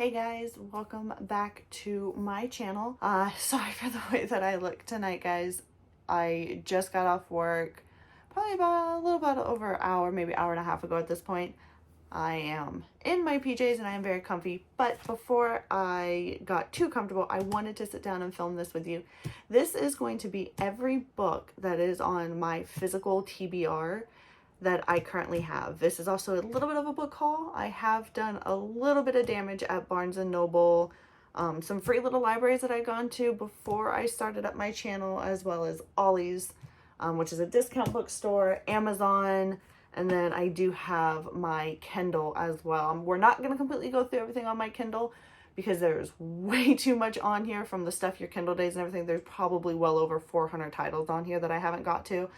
Hey guys, welcome back to my channel. Sorry for the way that I look tonight, guys. I just got off work probably about a little bit over an hour, maybe hour and a half ago at this point. I am in my PJs and I am very comfy, but before I got too comfortable, I wanted to sit down and film this with you. This is going to be every book that is on my physical TBR that I currently have. This is also a little bit of a book haul. I have done a little bit of damage at Barnes & Noble, some free little libraries that I've gone to before I started up my channel, as well as Ollies, which is a discount bookstore, Amazon, and then I do have my Kindle as well. We're not going to completely go through everything on my Kindle because there's way too much on here from the stuff your Kindle days and everything. There's probably well over 400 titles on here that I haven't got to.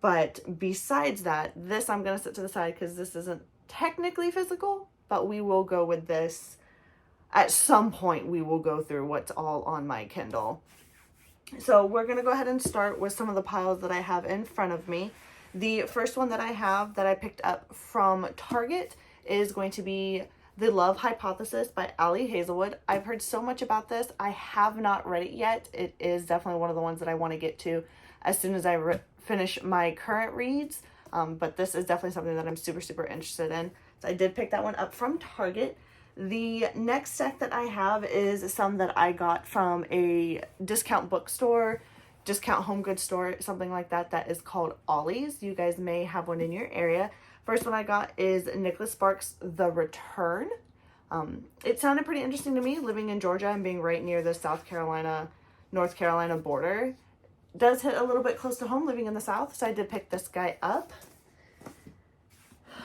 But besides that, this I'm going to set to the side because this isn't technically physical, but we will go with this. At some point, we will go through what's all on my Kindle. So we're going to go ahead and start with some of the piles that I have in front of me. The first one that I have that I picked up from Target is going to be The Love Hypothesis by Ollie Hazelwood. I've heard so much about this. I have not read it yet. It is definitely one of the ones that I want to get to as soon as I finish my current reads, but this is definitely something that I'm super interested in. So I did pick that one up from Target. The next set that I have is some that I got from a discount bookstore, discount home goods store, something like that, that is called Ollies. You guys may have one in your area. First one I got is Nicholas Sparks' The Return. It sounded pretty interesting to me, living in Georgia and being right near the South Carolina, North Carolina border. Does hit a little bit close to home living in the South, so I did pick this guy up.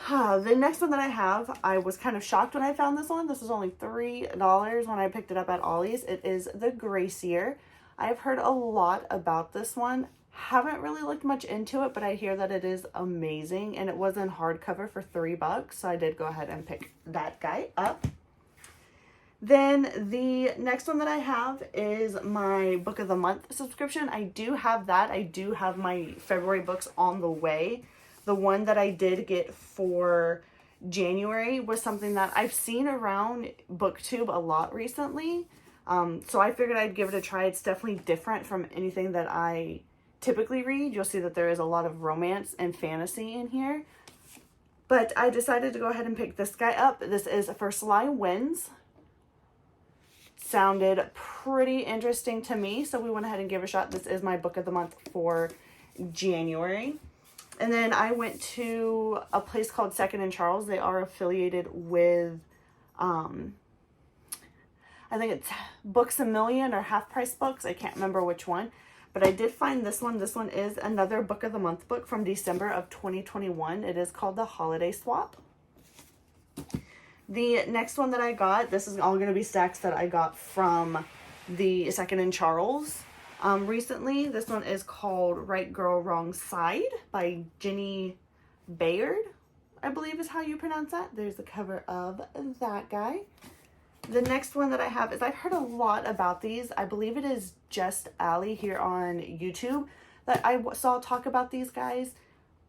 The next one that I have, I was kind of shocked when I found this one. This was only $3 when I picked it up at Ollie's. It is The Gracier. I've heard a lot about this one. Haven't really looked much into it, but I hear that it is amazing, and it was in hardcover for $3, so I did go ahead and pick that guy up. Then the next one that I have is my Book of the Month subscription. I do have that. I do have my February books on the way. The one that I did get for January was something that I've seen around BookTube a lot recently. So I figured I'd give it a try. It's definitely different from anything that I typically read. You'll see that there is a lot of romance and fantasy in here. But I decided to go ahead and pick this guy up. This is First Line Wins. Sounded pretty interesting to me, so we went ahead and gave it a shot. This is my Book of the Month for January. And then I went to a place called Second and Charles. They are affiliated with, I think it's Books A Million or Half Price Books. I can't remember which one. But I did find this one. This one is another Book of the Month book from December of 2021. It is called The Holiday Swap. The next one that I got, this is all going to be stacks that I got from the Second and Charles recently. This one is called Right Girl, Wrong Side by Jenny Bayard, I believe is how you pronounce that. There's the cover of that guy. The next one that I have is, I've heard a lot about these. I believe it is Just Allie here on YouTube that I saw talk about these guys,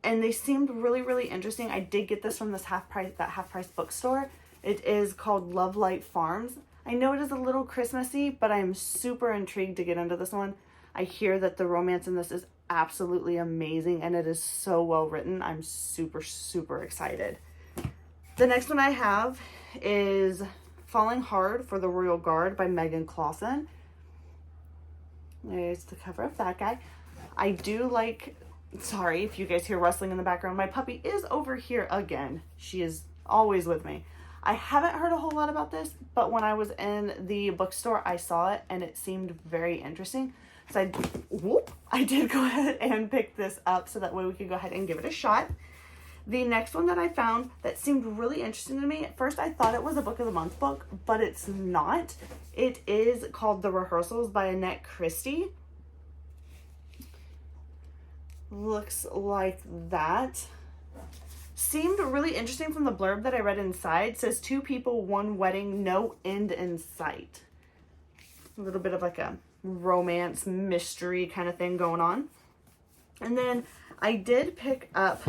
and they seemed really interesting. I did get this from this half price bookstore. It is called Love Light Farms. I know it is a little Christmassy, but I'm super intrigued to get into this one. I hear that the romance in this is absolutely amazing, and it is so well written. I'm super excited. The next one I have is Falling Hard for the Royal Guard by Megan Clausen. There's the cover of that guy. I do like, sorry if you guys hear rustling in the background, my puppy is over here again. She is always with me. I haven't heard a whole lot about this, but when I was in the bookstore, I saw it and it seemed very interesting. So I did go ahead and pick this up so that way we could go ahead and give it a shot. The next one that I found that seemed really interesting to me, at first I thought it was a Book of the Month book, but it's not. It is called The Rehearsals by Annette Christie. Looks like that. Seemed really interesting from the blurb that I read inside. It says 2 people, 1 wedding, no end in sight. A little bit of like a romance mystery kind of thing going on. And then I did pick up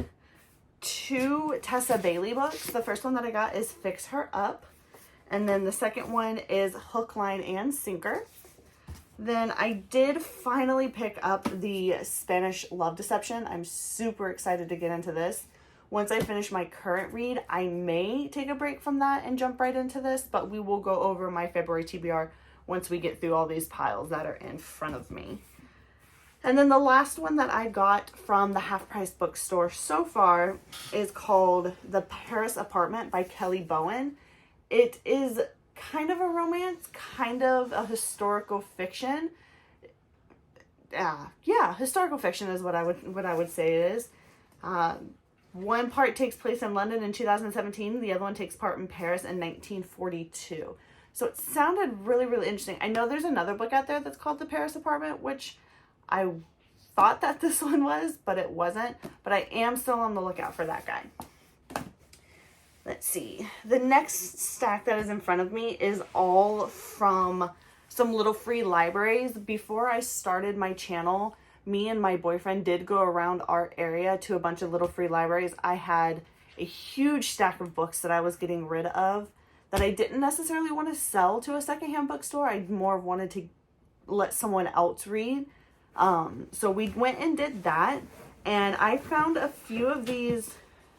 2 Tessa Bailey books. The first one that I got is Fix Her Up. And then the second one is Hook, Line, and Sinker. Then I did finally pick up the Spanish Love Deception. I'm super excited to get into this. Once I finish my current read, I may take a break from that and jump right into this, but we will go over my February TBR once we get through all these piles that are in front of me. And then the last one that I got from the Half Price bookstore so far is called The Paris Apartment by Kelly Bowen. It is kind of a romance, kind of a historical fiction. Yeah, historical fiction is what I would say it is. One part takes place in London in 2017. The other one takes part in Paris in 1942. So it sounded really, really interesting. I know there's another book out there that's called The Paris Apartment, which I thought that this one was, but it wasn't. But I am still on the lookout for that guy. Let's see. The next stack that is in front of me is all from some little free libraries. Before I started my channel, me and my boyfriend did go around our area to a bunch of little free libraries. I had a huge stack of books that I was getting rid of that I didn't necessarily want to sell to a secondhand bookstore. I more wanted to let someone else read. So we went and did that, and I found a few of these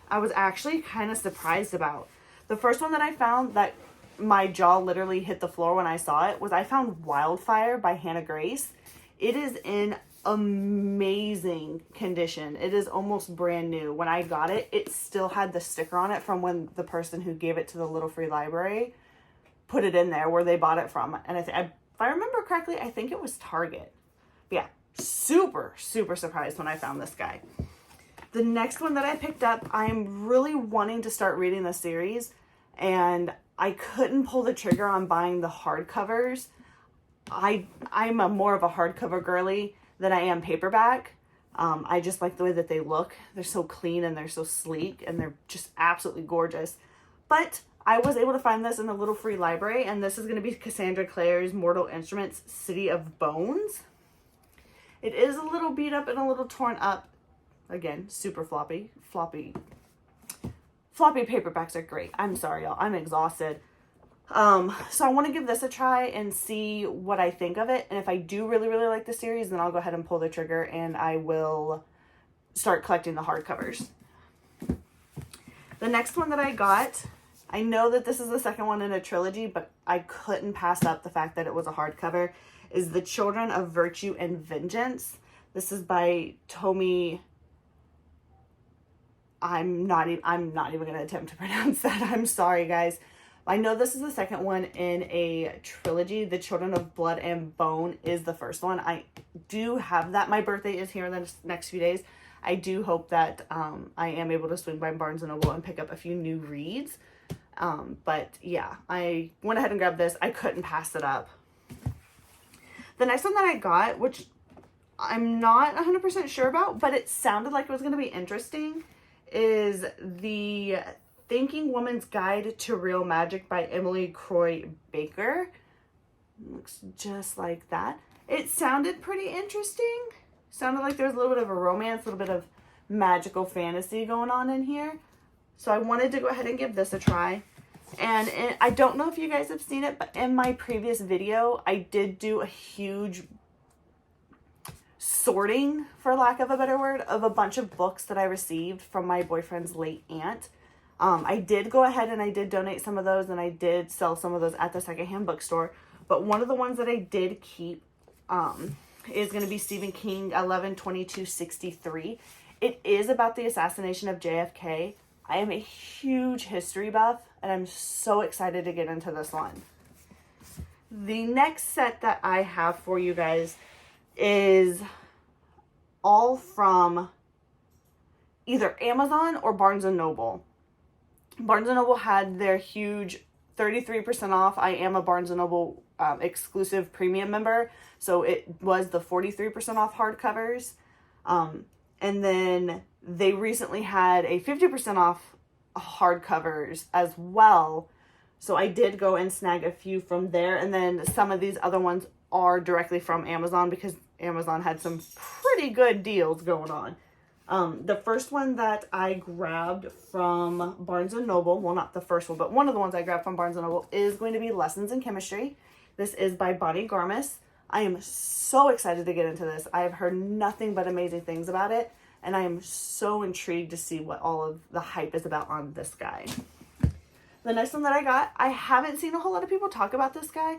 I was actually kind of surprised about. The first one that I found that my jaw literally hit the floor when I saw it was I found Wildfire by Hannah Grace. It is in amazing condition. It is almost brand new. When I got it, it still had the sticker on it from when the person who gave it to the little free library put it in there where they bought it from. And if I remember correctly, I think it was Target. But yeah, super, super surprised when I found this guy. The next one that I picked up, I'm really wanting to start reading the series, and I couldn't pull the trigger on buying the hardcovers. I'm more of a hardcover girly than I am paperback. I just like the way that they look. They're so clean and they're so sleek and they're just absolutely gorgeous. But I was able to find this in a little free library, and this is going to be Cassandra Clare's Mortal Instruments City of Bones. It is a little beat up and a little torn up. Again, super floppy. Floppy paperbacks are great. I'm sorry, y'all. I'm exhausted. So I want to give this a try and see what I think of it. And if I do really, really like the series, then I'll go ahead and pull the trigger and I will start collecting the hardcovers. The next one that I got, I know that this is the second one in a trilogy, but I couldn't pass up the fact that it was a hardcover, is The Children of Virtue and Vengeance. This is by Tomi. I'm not even going to attempt to pronounce that. I'm sorry, guys. I know this is the second one in a trilogy. The Children of Blood and Bone is the first one. I do have that. My birthday is here in the next few days. I do hope that I am able to swing by Barnes & Noble and pick up a few new reads. But yeah, I went ahead and grabbed this. I couldn't pass it up. The next one that I got, which I'm not 100% sure about, but it sounded like it was going to be interesting, is The Thinking Woman's Guide to Real Magic by Emily Croy Baker. Looks just like that. It sounded pretty interesting. Sounded like there was a little bit of a romance, a little bit of magical fantasy going on in here. So I wanted to go ahead and give this a try. And I don't know if you guys have seen it, but in my previous video, I did do a huge sorting, for lack of a better word, of a bunch of books that I received from my boyfriend's late aunt. I did go ahead and I did donate some of those, and I did sell some of those at the secondhand bookstore. But one of the ones that I did keep is going to be Stephen King 11/22/63. It is about the assassination of JFK. I am a huge history buff, and I'm so excited to get into this one. The next set that I have for you guys is all from either Amazon or Barnes & Noble. Barnes & Noble had their huge 33% off. I am a Barnes & Noble exclusive premium member, so it was the 43% off hardcovers. And then they recently had a 50% off hardcovers as well. So I did go and snag a few from there. And then some of these other ones are directly from Amazon because Amazon had some pretty good deals going on. The first one that I grabbed from Barnes & Noble, well, not the first one, but one of the ones I grabbed from Barnes & Noble is going to be Lessons in Chemistry. This is by Bonnie Garmis. I am so excited to get into this. I have heard nothing but amazing things about it, and I am so intrigued to see what all of the hype is about on this guy. The next one that I got, I haven't seen a whole lot of people talk about this guy,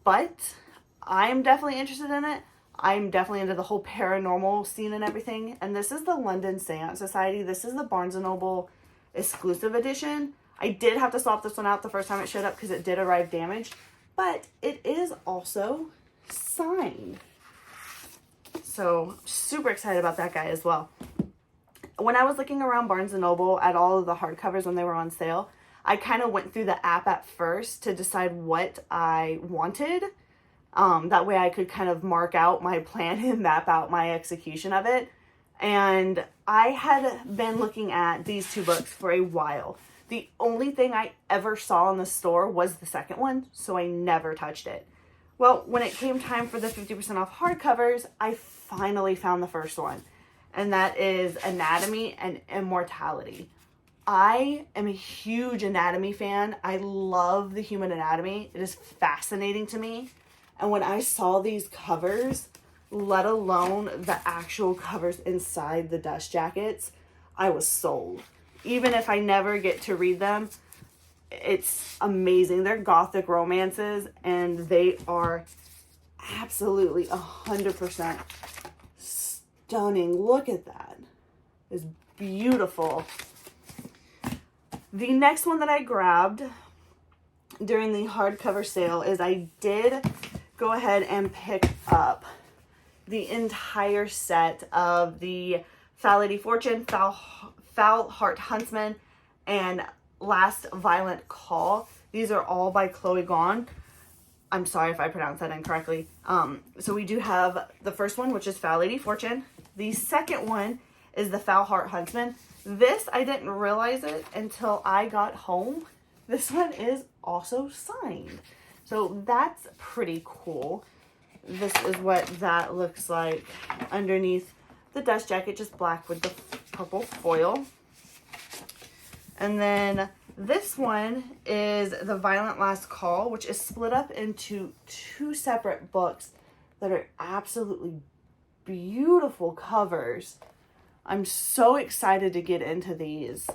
but I'm definitely interested in it. I'm definitely into the whole paranormal scene and everything. And this is the London Seance Society. This is the Barnes & Noble exclusive edition. I did have to swap this one out the first time it showed up because it did arrive damaged. But it is also signed. So super excited about that guy as well. When I was looking around Barnes & Noble at all of the hardcovers when they were on sale, I kind of went through the app at first to decide what I wanted. That way I could kind of mark out my plan and map out my execution of it. And I had been looking at these two books for a while. The only thing I ever saw in the store was the second one, so I never touched it. Well, when it came time for the 50% off hardcovers, I finally found the first one. And that is Anatomy and Immortality. I am a huge anatomy fan. I love the human anatomy. It is fascinating to me. And when I saw these covers, let alone the actual covers inside the dust jackets, I was sold. Even if I never get to read them, it's amazing. They're gothic romances, and they are absolutely 100% stunning. Look at that. It's beautiful. The next one that I grabbed during the hardcover sale is I did go ahead and pick up the entire set of the Foul Lady Fortune, Foul Heart Huntsman, and Last Violent Call. These are all by Chloe Gone. I'm sorry if I pronounced that incorrectly. So we do have the first one, which is Foul Lady Fortune. The second one is the Foul Heart Huntsman. This, I didn't realize it until I got home. This one is also signed. So that's pretty cool. This is what that looks like underneath the dust jacket, just black with the purple foil. And then this one is The Violent Last Call, which is split up into two separate books that are absolutely beautiful covers. I'm so excited to get into these.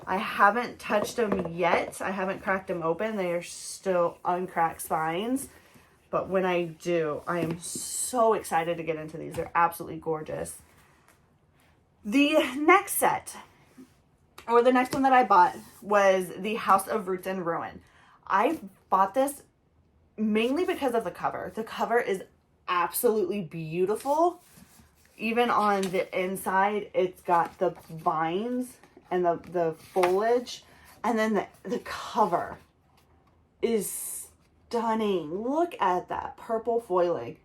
I haven't touched them yet. I haven't cracked them open. They are still uncracked spines. But when I do, I am so excited to get into these. They're absolutely gorgeous. The next set, or the next one that I bought, was The House of Roots and Ruin. I bought this mainly because of the cover. The cover is absolutely beautiful. Even on the inside, it's got the vines and the foliage. And then the cover is stunning. Look at that purple foiling.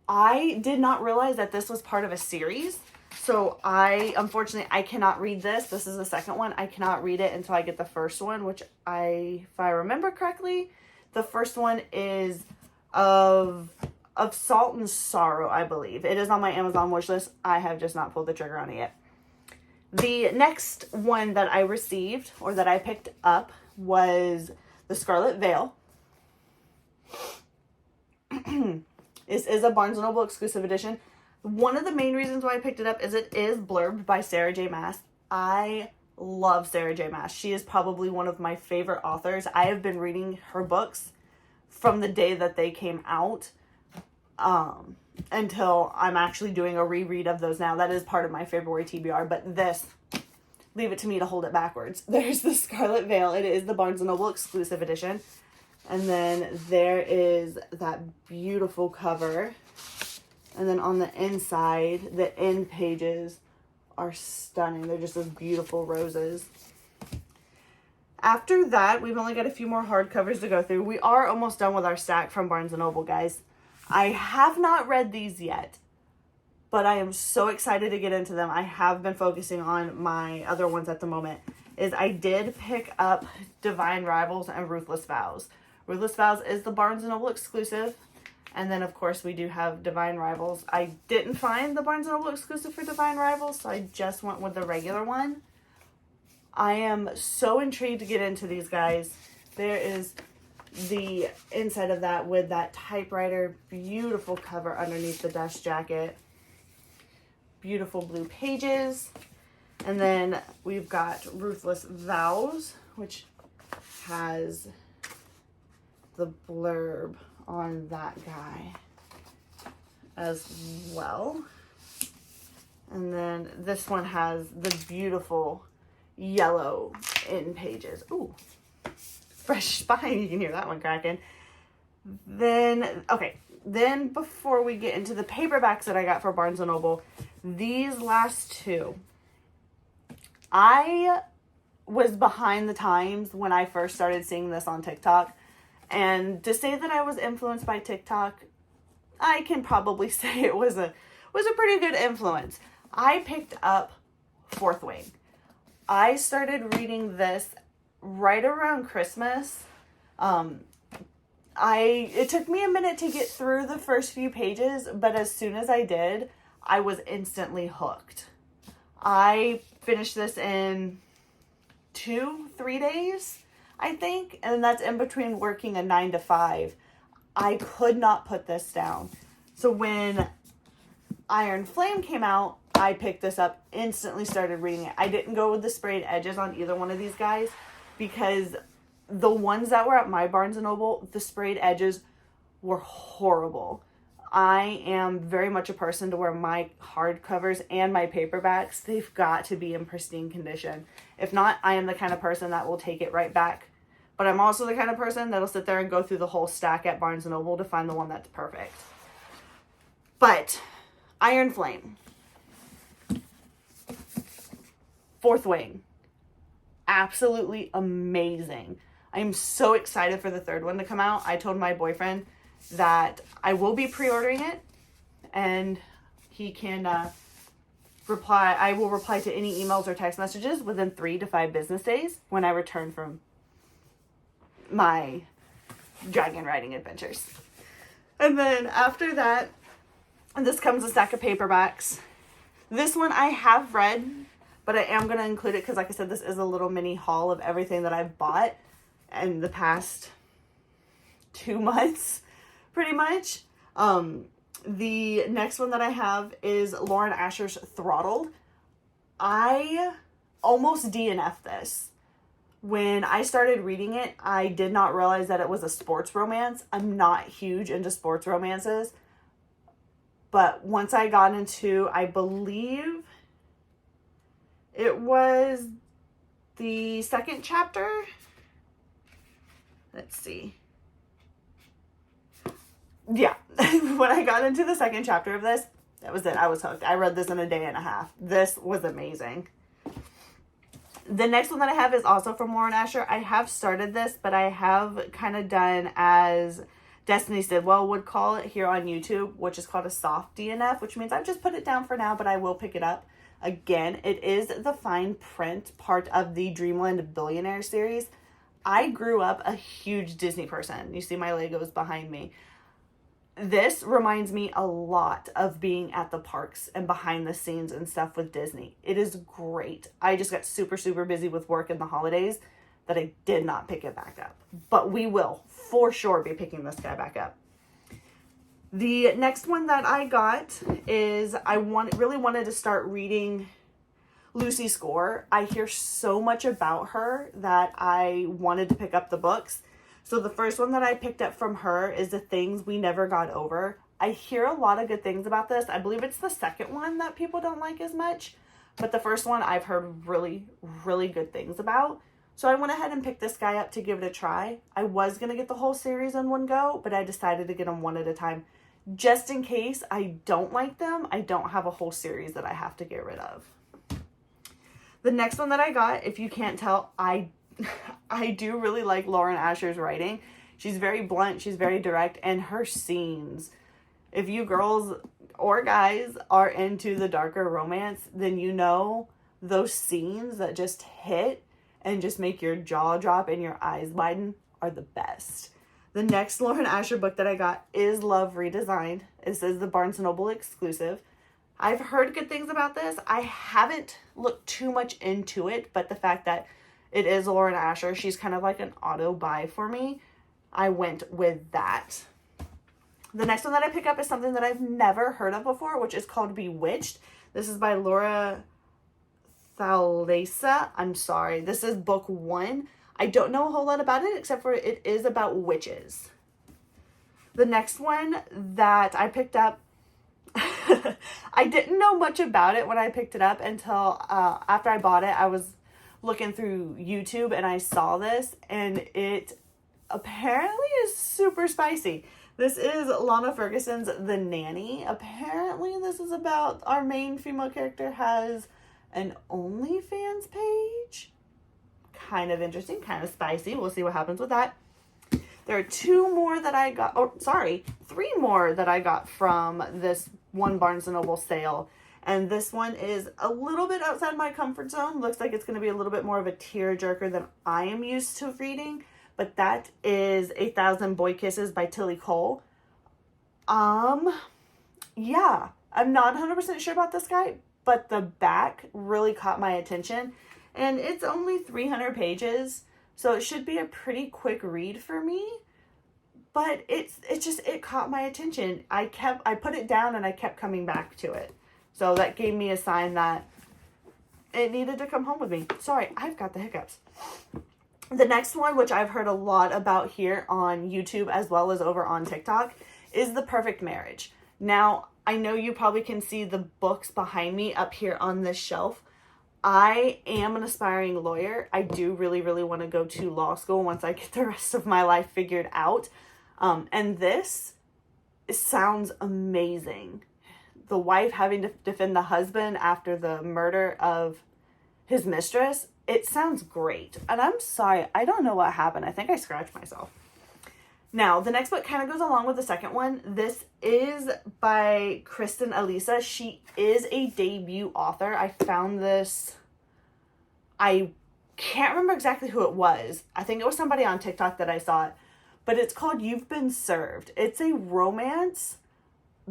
I did not realize that this was part of a series. So unfortunately, I cannot read this. This is the second one. I cannot read it until I get the first one, which if I remember correctly, the first one is of Salt and Sorrow, I believe. It is on my Amazon wish list. I have just not pulled the trigger on it yet. The next one that I received, or that I picked up, was The Scarlet Veil. This is a Barnes & Noble exclusive edition. One of the main reasons why I picked it up is it is blurbed by Sarah J. Maas. I love Sarah J. Maas. She is probably one of my favorite authors. I have been reading her books from the day that they came out until I'm actually doing a reread of those now. That is part of my February TBR, but this, leave it to me to hold it backwards. There's The Scarlet Veil. It is the Barnes & Noble exclusive edition. And then there is that beautiful cover. And then on the inside, the end pages are stunning. They're just those beautiful roses. After that, we've only got a few more hardcovers to go through. We are almost done with our stack from Barnes & Noble, guys. I have not read these yet, but I am so excited to get into them. I have been focusing on my other ones at the moment. I did pick up Divine Rivals and Ruthless Vows. Ruthless Vows is the Barnes & Noble exclusive. And then, of course, we do have Divine Rivals. I didn't find the Barnes & Noble exclusive for Divine Rivals, so I just went with the regular one. I am so intrigued to get into these guys. There is the inside of that with that typewriter. Beautiful cover underneath the dust jacket. Beautiful blue pages. And then we've got Ruthless Vows, which has the blurb on that guy as well. And then this one has the beautiful yellow in pages. Ooh, fresh spine. You can hear that one cracking. Then, okay. Then before we get into the paperbacks that I got for Barnes & Noble, these last two, I was behind the times when I first started seeing this on TikTok. And to say that I was influenced by TikTok, I can probably say it was a pretty good influence. I picked up Fourth Wing. I started reading this right around Christmas. It took me a minute to get through the first few pages, but as soon as I did, I was instantly hooked. I finished this in 2-3 days, I think, and that's in between working a 9 to 5. I could not put this down. So when Iron Flame came out, I picked this up, instantly started reading it. I didn't go with the sprayed edges on either one of these guys because the ones that were at my Barnes & Noble, the sprayed edges were horrible. I am very much a person to where my hardcovers and my paperbacks, they've got to be in pristine condition. If not, I am the kind of person that will take it right back. But I'm also the kind of person that'll sit there and go through the whole stack at Barnes & Noble to find the one that's perfect. But Iron Flame, Fourth Wing, absolutely amazing. I'm so excited for the third one to come out. I told my boyfriend that I will be pre-ordering it, and he can reply. I will reply to any emails or text messages within 3 to 5 business days when I return from my dragon riding adventures. And then after that, this comes a stack of paperbacks. This one I have read, but I am going to include it because, like I said, this is a little mini haul of everything that I've bought in the past 2 months, pretty much. The next one that I have is Lauren Asher's Throttled. I almost DNF'd this. When I started reading it, I did not realize that it was a sports romance. I'm not huge into sports romances. But once I got into, I believe it was the second chapter. Let's see. Yeah, when I got into the second chapter of this, that was it. I was hooked. I read this in a day and a half. This was amazing. The next one that I have is also from Lauren Asher. I have started this, but I have kind of done as Destiny Sidwell would call it here on YouTube, which is called a soft DNF, which means I've just put it down for now, but I will pick it up. Again, it is the fine print part of the Dreamland Billionaire series. I grew up a huge Disney person. You see my Legos behind me. This reminds me a lot of being at the parks and behind the scenes and stuff with Disney. It is great. I just got super, super busy with work in the holidays that I did not pick it back up. But we will for sure be picking this guy back up. The next one that I got is I really wanted to start reading Lucy Score. I hear so much about her that I wanted to pick up the books. So the first one that I picked up from her is The Things We Never Got Over. I hear a lot of good things about this. I believe it's the second one that people don't like as much. But the first one I've heard really, really good things about. So I went ahead and picked this guy up to give it a try. I was going to get the whole series in one go, but I decided to get them one at a time. Just in case I don't like them, I don't have a whole series that I have to get rid of. The next one that I got, if you can't tell, I do really like Lauren Asher's writing. She's very blunt, she's very direct, and her scenes. If you girls or guys are into the darker romance, then you know those scenes that just hit and just make your jaw drop and your eyes widen are the best. The next Lauren Asher book that I got is Love Redesigned. This is the Barnes & Noble exclusive. I've heard good things about this. I haven't looked too much into it, but the fact that it is Lauren Asher, she's kind of like an auto buy for me. I went with that. The next one that I pick up is something that I've never heard of before, which is called Bewitched. This is by Laura Thalesa. I'm sorry. This is book 1. I don't know a whole lot about it, except for it is about witches. The next one that I picked up, I didn't know much about it when I picked it up until after I bought it. I was looking through YouTube and I saw this, and it apparently is super spicy. This is Lana Ferguson's The Nanny. Apparently this is about our main female character has an OnlyFans page. Kind of interesting, kind of spicy. We'll see what happens with that. There are 3 more that I got from this one Barnes & Noble sale. And this one is a little bit outside my comfort zone. Looks like it's going to be a little bit more of a tearjerker than I am used to reading. But that is 1,000 Boy Kisses by Tilly Cole. Yeah, I'm not 100% sure about this guy, but the back really caught my attention. And it's only 300 pages, so it should be a pretty quick read for me. But it caught my attention. I put it down and I kept coming back to it. So that gave me a sign that it needed to come home with me. Sorry, I've got the hiccups. The next one, which I've heard a lot about here on YouTube as well as over on TikTok, is The Perfect Marriage. Now, I know you probably can see the books behind me up here on this shelf. I am an aspiring lawyer. I do really, really want to go to law school once I get the rest of my life figured out. And this sounds amazing. The wife having to defend the husband after the murder of his mistress. It sounds great. And I'm sorry, I don't know what happened. I think I scratched myself. Now, the next book kind of goes along with the second one. This is by Kristen Elisa. She is a debut author. I found this, I can't remember exactly who it was. I think it was somebody on TikTok that I saw it. But it's called You've Been Served. It's a romance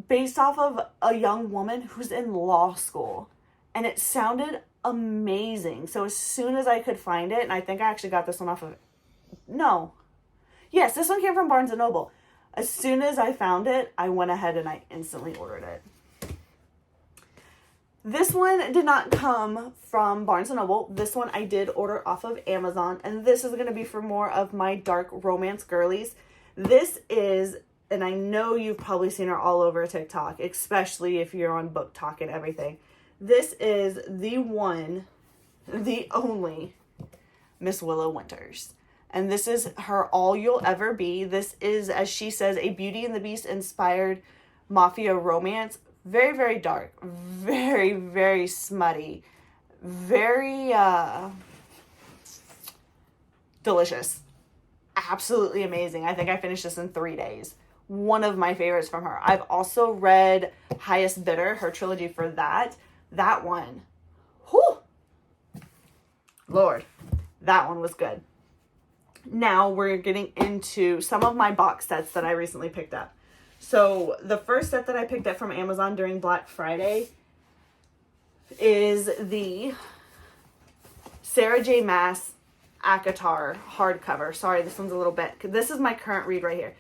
based off of a young woman who's in law school. And it sounded amazing. So as soon as I could find it, and I think I actually got this one off of, yes, this one came from Barnes & Noble. As soon as I found it, I went ahead and I instantly ordered it. This one did not come from Barnes & Noble. This one I did order off of Amazon, and this is going to be for more of my dark romance girlies. This is, and I know you've probably seen her all over TikTok, especially if you're on Book Talk and everything. This is the one, the only Miss Willow Winters. And this is her All You'll Ever Be. This is, as she says, a Beauty and the Beast inspired mafia romance. Very, very dark. Very, very smutty. Very delicious. Absolutely amazing. I think I finished this in 3 days. One of my favorites from her. I've also read Highest Bidder, her trilogy for that. That one. Whew. Lord. That one was good. Now we're getting into some of my box sets that I recently picked up. So the first set that I picked up from Amazon during Black Friday is the Sarah J. Maas ACOTAR hardcover. Sorry, this one's a little bit. This is my current read right here.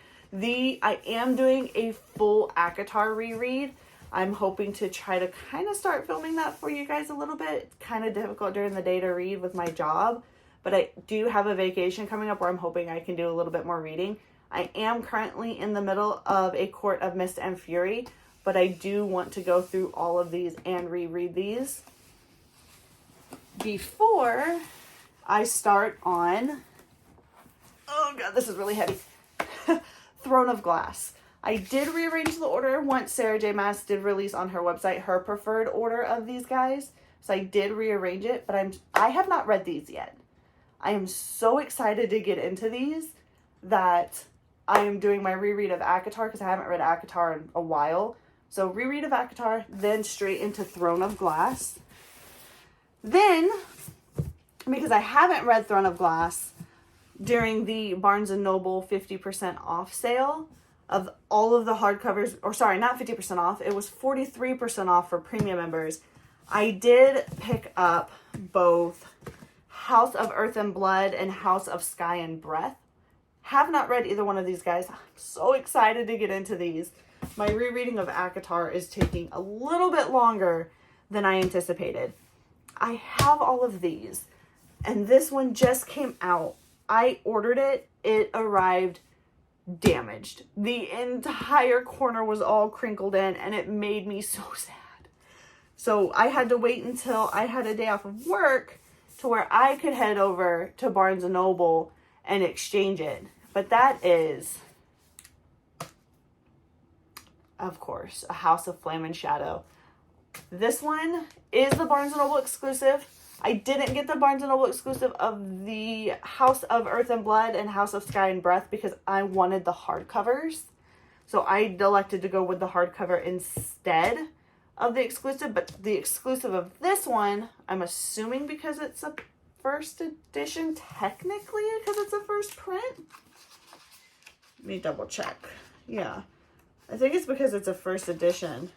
I am doing a full ACOTAR reread. I'm hoping to try to kind of start filming that for you guys a little bit. It's kind of difficult during the day to read with my job, but I do have a vacation coming up where I'm hoping I can do a little bit more reading. I am currently in the middle of A Court of Mist and Fury, but I do want to go through all of these and reread these before I start on, oh god, this is really heavy, Throne of Glass. I did rearrange the order once Sarah J. Maas did release on her website her preferred order of these guys. So I did rearrange it, but I have not read these yet. I am so excited to get into these that I am doing my reread of ACOTAR because I haven't read ACOTAR in a while. So reread of ACOTAR, then straight into Throne of Glass. Then, because I haven't read Throne of Glass, during the Barnes & Noble 50% off sale of all of the hardcovers, or sorry, not 50% off, it was 43% off for premium members. I did pick up both House of Earth and Blood and House of Sky and Breath. Have not read either one of these, guys. I'm so excited to get into these. My rereading of ACOTAR is taking a little bit longer than I anticipated. I have all of these, and this one just came out. I ordered it. It arrived damaged. The entire corner was all crinkled in, and it made me so sad. So I had to wait until I had a day off of work to where I could head over to Barnes & Noble and exchange it. But that is, of course, A House of Flame and Shadow. This one is the Barnes & Noble exclusive. I didn't get the Barnes & Noble exclusive of the House of Earth and Blood and House of Sky and Breath because I wanted the hardcovers. So I elected to go with the hardcover instead of the exclusive. But the exclusive of this one, I'm assuming because it's a first edition, technically, because it's a first print. Let me double check. Yeah. I think it's because it's a first edition.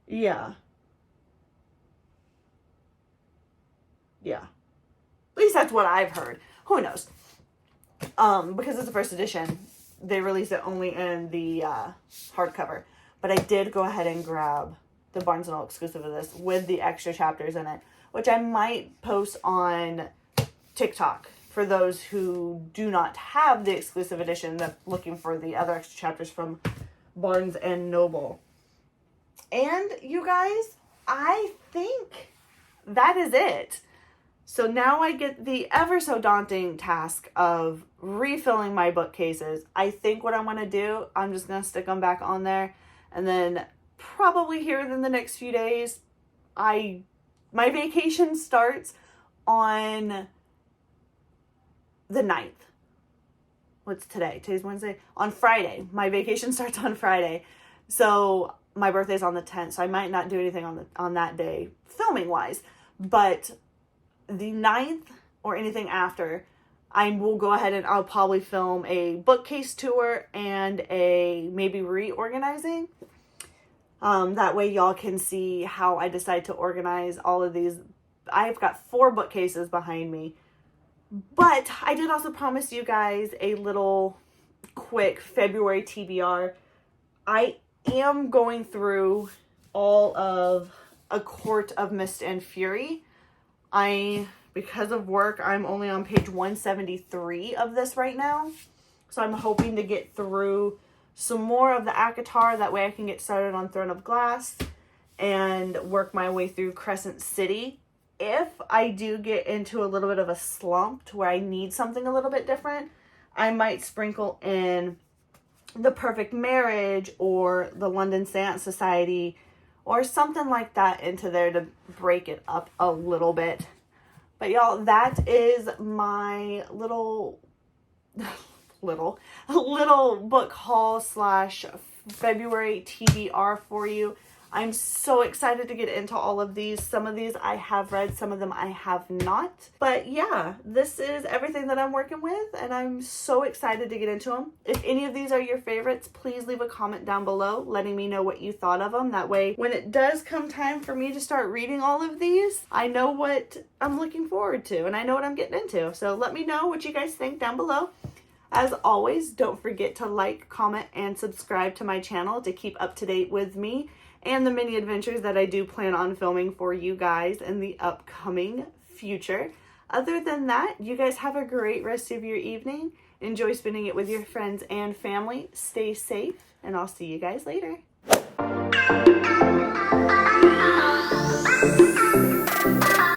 Yeah. Yeah. At least that's what I've heard. Who knows? Because it's the first edition, they released it only in the hardcover. But I did go ahead and grab the Barnes & Noble exclusive of this with the extra chapters in it, which I might post on TikTok for those who do not have the exclusive edition that's looking for the other extra chapters from Barnes & Noble. And you guys, I think that is it. So now I get the ever so daunting task of refilling my bookcases. I think what I'm going to do, I'm just going to stick them back on there. And then probably here in the next few days, my vacation starts on the 9th. What's today? Today's Wednesday. On Friday. My vacation starts on Friday. So my birthday's on the 10th, so I might not do anything on that day, filming wise. But the 9th or anything after, I will go ahead and I'll probably film a bookcase tour and a maybe reorganizing. That way y'all can see how I decide to organize all of these. I've got 4 bookcases behind me. But I did also promise you guys a little quick February TBR. I am going through all of A Court of Mist and Fury. Because of work, I'm only on page 173 of this right now. So I'm hoping to get through some more of the ACOTAR. That way I can get started on Throne of Glass and work my way through Crescent City. If I do get into a little bit of a slump to where I need something a little bit different, I might sprinkle in The Perfect Marriage or the London Seance Society or something like that into there to break it up a little bit. But y'all, that is my little book haul / February TBR for you. I'm so excited to get into all of these. Some of these I have read, some of them I have not. But yeah, this is everything that I'm working with, and I'm so excited to get into them. If any of these are your favorites, please leave a comment down below letting me know what you thought of them. That way, when it does come time for me to start reading all of these, I know what I'm looking forward to, and I know what I'm getting into. So let me know what you guys think down below. As always, don't forget to like, comment, and subscribe to my channel to keep up to date with me and the mini adventures that I do plan on filming for you guys in the upcoming future. Other than that, you guys have a great rest of your evening. Enjoy spending it with your friends and family. Stay safe, and I'll see you guys later.